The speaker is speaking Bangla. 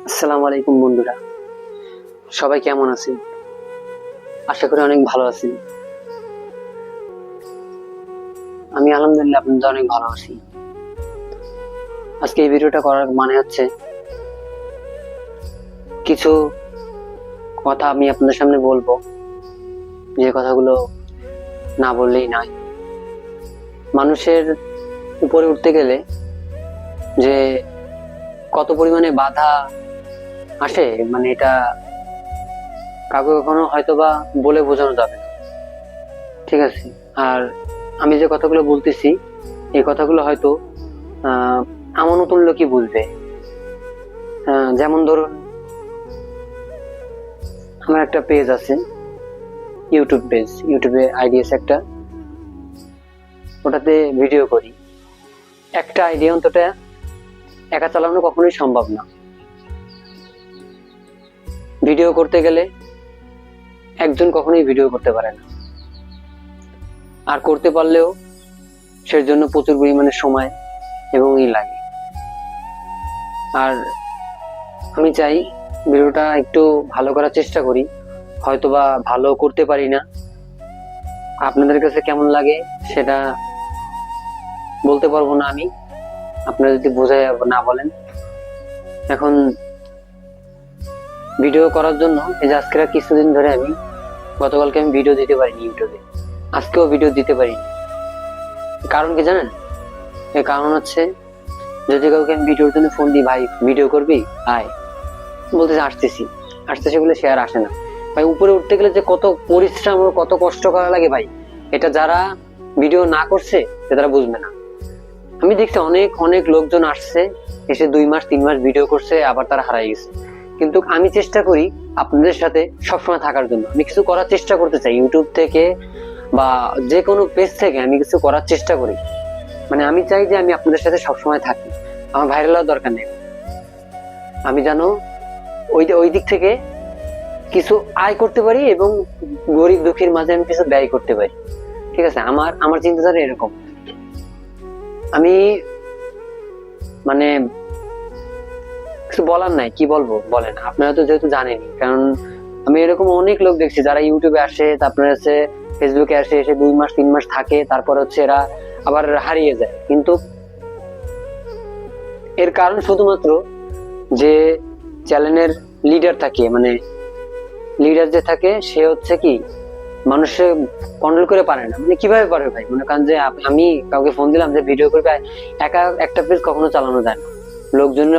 আসসালামু আলাইকুম বন্ধুরা, সবাই কেমন আছেন? আশা করি অনেক ভালো আছেন। আমি আলহামদুলিল্লাহ আপনাদের অনেক ভালো আছি। আজকে এই ভিডিওটা করার মানে হচ্ছে কিছু কথা আমি আপনাদের সামনে বলবো, যে কথাগুলো না বললেই নয়। মানুষের উপরে উঠতে গেলে যে কত পরিমাণে বাধা আসে, মানে এটা কাউকে কখনো হয়তোবা বলে বোঝানো যাবে না, ঠিক আছে? আর আমি যে কথাগুলো বলতেছি, এই কথাগুলো হয়তো আমার নতুন লোকই বুঝবে। যেমন ধরুন, আমার একটা পেজ আছে, ইউটিউব পেজ, ইউটিউবে আইডি আছে একটা, ওটাতে ভিডিও করি। একটা আইডি অন্তত একা চালানো কখনোই সম্ভব না। ভিডিও করতে গেলে একজন কখনোই ভিডিও করতে পারে না, আর করতে পারলেও সের জন্য প্রচুর পরিমাণে সময় এবং লাগে। আর আমি চাই ভিডিওটা একটু ভালো করার চেষ্টা করি, হয়তোবা ভালো করতে পারি না। আপনাদের কাছে কেমন লাগে সেটা বলতে পারবো না আমি, আপনারা যদি বোঝায় না বলেন। এখন ভিডিও করার জন্য এই যে আজকে কিছুদিন ধরে আমি, গতকালকে আমি ভিডিও দিতে পারিনি ইউটিউবে, আজকেও ভিডিও দিতে পারিনি। কারণ কি জানেন? এর কারণ হচ্ছে, যদি কাউকে আমি ভিডিওর জন্য ফোন দিই, ভাই ভিডিও করবি আয়, বলতেছে আসতেছি আসতেছি বলে সে আর আসে না। ভাই উপরে উঠতে গেলে যে কত পরিশ্রম ও কত কষ্ট করা লাগে ভাই, এটা যারা ভিডিও না করছে তারা বুঝবে না। আমি দেখছি অনেক অনেক লোকজন আসছে, এসে 2 মাস 3 মাস ভিডিও করছে, আবার তারা হারাই গেছে। কিন্তু আমি চেষ্টা করি আপনাদের সাথে সবসময় থাকার জন্য। আমি কিছু করার চেষ্টা করতে চাই, ইউটিউব থেকে বা যে কোনো পেজ থেকে আমি কিছু করার চেষ্টা করি। মানে আমি চাই যে আমি আপনাদের সাথে সবসময় থাকি, আমার ভাইরাল হওয়ার দরকার নেই। আমি জানো ওই দিক থেকে কিছু আয় করতে পারি এবং গরিব দুঃখীর মাঝে আমি কিছু ব্যয় করতে পারি, ঠিক আছে? আমার চিন্তাধারা এরকম। আমি মানে কিছু বলার নাই, কি বলবো বলেন? আপনারা তো যেহেতু জানেনই, কারণ আমি এরকম অনেক লোক দেখছি যারা ইউটিউবে আসে, তারপরে হচ্ছে ফেসবুকে আসে, এসে 2 মাস 3 মাস থাকে, তারপর হচ্ছে এরা আবার হারিয়ে যায়। কিন্তু এর কারণ শুধুমাত্র যে চ্যানেলের লিডার থাকে, মানে লিডার যে থাকে সে হচ্ছে কি মানুষে কন্ট্রোল করে পারে না। মানে কিভাবে পারে ভাই? মনে করেন যে আমি কাউকে ফোন দিলাম যে ভিডিও করবে, একা একটা পেজ কখনো চালানো যায় না, লোকজনের